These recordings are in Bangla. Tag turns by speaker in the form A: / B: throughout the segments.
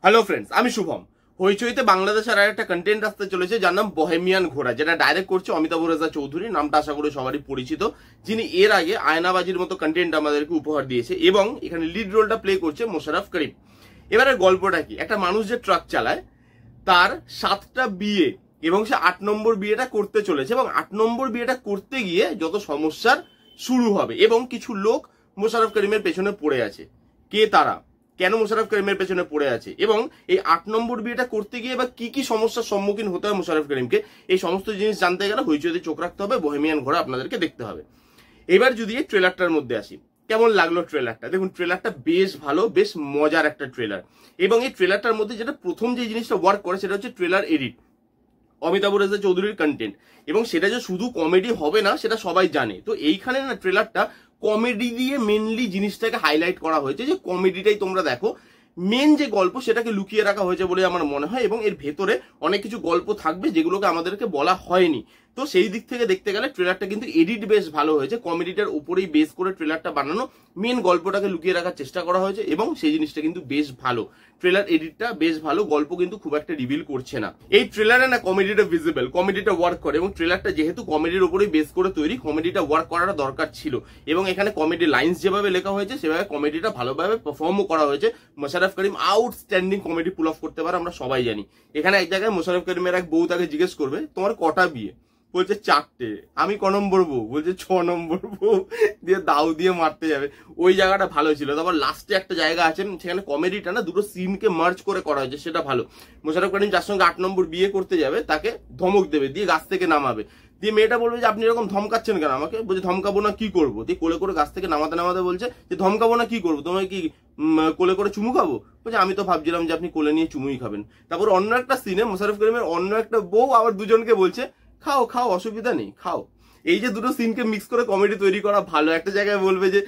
A: হ্যালো ফ্রেন্ডস, আমি শুভম। হইচইতে বাংলাদেশের আর একটা কন্টেন্ট আসতে চলেছে যার নাম বহেমিয়ান ঘোড়া, যেটা ডাইরেক্ট করছে অমিতাভ রেজা চৌধুরী। নামটা আশা করি সবারই পরিচিত, যিনি এর আগে আয়নাবাজির মতো কন্টেন্ট আমাদেরকে উপহার দিয়েছে এবং এখানে লিড রোলটা প্লে করছে মোশাররফ করিম। এবারের গল্পটা কি, একটা মানুষ যে ট্রাক চালায় তার 7টা বিয়ে এবং সে 8 নম্বর বিয়েটা করতে চলেছে এবং 8 নম্বর বিয়েটা করতে গিয়ে যত সমস্যার শুরু হবে এবং কিছু লোক মোশাররফ করিমের পেছনে পড়ে আছে। কে তারা, কেন মোশাররফ করিমের পেছনে পড়ে আছে এবং এই 8 নম্বর বিয়েটা করতে গিয়ে বা কি কি সমস্যার সম্মুখীন হতে হয় মোশাররফ করিমকে, এই সমস্ত জিনিস জানতে গেলে হইচইতে চোখ রাখতে হবে, বহেমিয়ান ঘোড়া আপনাদেরকে দেখতে হবে। এবার যদি এই ট্রেলারটার মধ্যে আসি, কেমন লাগলো ট্রেলারটা? দেখুন, ট্রেলারটা বেশ ভালো, বেশ মজার একটা ট্রেলার। এবং এই ট্রেলারটার মধ্যে যেটা প্রথম যে জিনিসটা ওয়ার্ক করে সেটা হচ্ছে ট্রেলার এডিট, অমিতাভ রেজা চৌধুরীর কন্টেন্ট। এবং সেটা যে শুধু কমেডি হবে না সেটা সবাই জানে। তো এইখানে না ট্রেলারটা কমেডি দিয়ে মেনলি জিনিসটাকে হাইলাইট করা হয়েছে, যে কমেডিটাই তোমরা দেখো, মেন যে গল্প সেটাকে লুকিয়ে রাখা হয়েছে বলে আমার মনে হয়। এবং এর ভেতরে অনেক কিছু গল্প থাকবে যেগুলোকে আমাদেরকে বলা হয়নি। তো সেই দিক থেকে দেখতে গেলে ট্রেলারটা কিন্তু এডিট বেশ ভালো হয়েছে, কমেডিটার উপরেই বেস করে ট্রেলারটা বানানো, মেন গল্পটাকে লুকিয়ে রাখার চেষ্টা করা হয়েছে এবং সেই জিনিসটা কিন্তু বেশ ভালো। ট্রেলার এডিটটা বেশ ভালো, গল্প কিন্তু খুব একটা রিভিল করছে না। এই ট্রেলারে না কমেডিটা ভিজিবল, কমেডিটা ওয়ার্ক করে এবং ট্রেলারটা যেহেতু কমেডির উপরেই বেস করে তৈরি, কমেডিটা ওয়ার্ক করাটা দরকার ছিল। এবং এখানে কমেডি লাইন্স যেভাবে লেখা হয়েছে সেভাবে কমেডিটা ভালোভাবে পারফর্মও করা হয়েছে। Mosharraf Karim outstanding comedy pool of করতে পারে, আমরা সবাই জানি। এখানে এক জায়গায় মোশাররফ করিমের এক বউ তাকে জিজ্ঞেস করবে তোমার কটা বিয়ে, বলছে 4টে। আমি ক নম্বর বউ, বলছে 6 নম্বর বউ, দিয়ে দাও দিয়ে মারতে যাবে। ওই জায়গাটা ভালো ছিল। তারপর লাস্টে একটা জায়গা আছে সেখানে কমেডিটা না দুটো সিনকে মার্জ করে করা হয়েছে, সেটা ভালো। মোশাররফ করিম যার সঙ্গে 8 নম্বর বিয়ে করতে যাবে তাকে ধমক দেবে, দিয়ে গাছ থেকে নামাবে, দিয়ে মেয়েটা বলবে যে আপনি এরকম ধমকাচ্ছেন কেন আমাকে, বলছে ধমকাবো না কি করবো, দিয়ে কোলে করে গাছ থেকে নামাতে নামাতে বলছে যে ধমকাবো না কি করবো, তোমায় কি কোলে করে চুমু খাবো, বলছে আমি তো ভাবছিলাম যে আপনি কোলে নিয়ে চুমুই খাবেন। তারপর অন্য একটা সিনে মোশাররফ করিমের অন্য একটা বউ আবার দুজনকে বলছে খাও খাও অসুবিধা নেই খাও। এই যে দুটো সিনকে মিক্স করে কমেডি তৈরি করা ভালো। একটা জায়গায় বলবে যে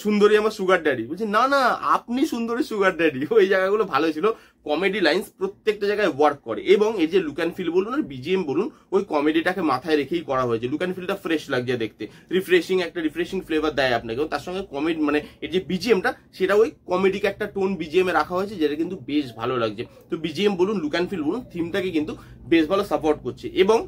A: সুন্দরী আমার সুগার ড্যাডি, বলছে না না আপনি সুন্দরী সুগার ড্যাডি। ওই জায়গাগুলো ভালো ছিল, কমেডি লাইন্স প্রত্যেকটা জায়গায় ওয়ার্ক করে। এবং এই যে লুক অ্যান্ড ফিল বলুন আর বিজিএম বলুন, ওই কমেডিটাকে মাথায় রেখেই করা হয়েছে। লুক অ্যান্ড ফিলটা ফ্রেশ লাগছে দেখতে, রিফ্রেশিং ফ্লেভার দেয় আপনাকে। তার সঙ্গে কমেডি মানে এই যে বিজিএমটা সেটা ওই কমেডিকে একটা টোন বিজিএম এ রাখা হয়েছে, যেটা কিন্তু বেশ ভালো লাগছে। তো বিজিএম বলুন লুক অ্যান্ড ফিল বলুন, থিমটাকে কিন্তু বেশ ভালো সাপোর্ট করছে। এবং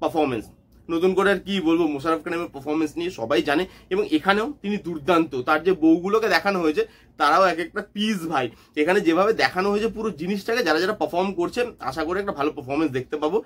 A: পারফরমেন্স, নতুন করে আর কি বলবো, মোশাররফ করিমের পারফরমেন্স নিয়ে সবাই জানে এবং এখানেও তিনি দুর্দান্ত। তার যে বউগুলোকে দেখানো হয়েছে তারাও এক একটা পিস ভাই। এখানে যেভাবে দেখানো হয়েছে পুরো জিনিসটাকে, যারা যারা পারফর্ম করছেন আশা করি একটা ভালো পারফরমেন্স দেখতে পাবো।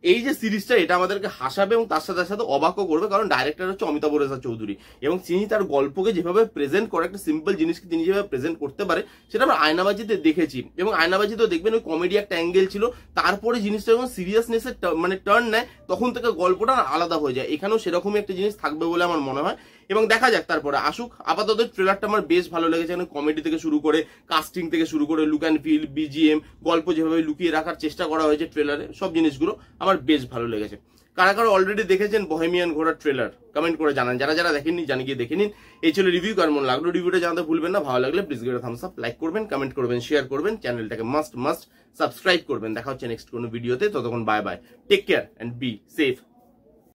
A: এই যে সিরিজটা এটা আমাদেরকে হাসাবে এবং তার সাথে সাথে অবাকও করবে, কারণ ডাইরেক্টর হচ্ছে অমিতাভ রেজা চৌধুরী এবং তিনি তার গল্পকে যেভাবে প্রেজেন্ট করে, একটা সিম্পল জিনিসকে তিনি যেভাবে প্রেজেন্ট করতে পারে সেটা আমরা আয়নাবাজিতে দেখেছি। এবং আয়নাবাজিতেও দেখবেন ওই কমেডি একটা অ্যাঙ্গেল ছিল, তারপরে জিনিসটা যখন সিরিয়াসনেসের মানে টার্ন নেয় তখন থেকে গল্পটা আলাদা হয়ে যায়। এখানেও সেরকমই একটা জিনিস থাকবে বলে আমার মনে হয় এবং দেখা যাক তারপরে আসুক। আপাতত ট্রেলারটা আমার বেশ ভালো লেগেছে, কমেডি থেকে শুরু করে কাস্টিং থেকে শুরু করে লুক অ্যান্ড ফিল, বিজিএম, গল্প যেভাবে লুকিয়ে রাখার চেষ্টা করা হয়েছে ট্রেলারে, সব জিনিসগুলো আমার বেশ ভালো লেগেছে। কারা কারা অলরেডি দেখেছেন বহেমিয়ান ঘোড়ার ট্রেলার কমেন্ট করে জানান, যারা যারা দেখেননি জানি গিয়ে দেখে নিন। এই ছিল রিভিউ, কেমন মনে লাগলো রিভিউটা জানাতে ভুলবেন না। ভালো লাগলে please give it a Thums up, like করবেন, কমেন্ট করবেন, শেয়ার করবেন, চ্যানেলটাকে মাস্ট সাবস্ক্রাইব করবেন। দেখা হচ্ছে নেক্সট কোনো ভিডিওতে, ততক্ষণ bye bye, take care and be safe.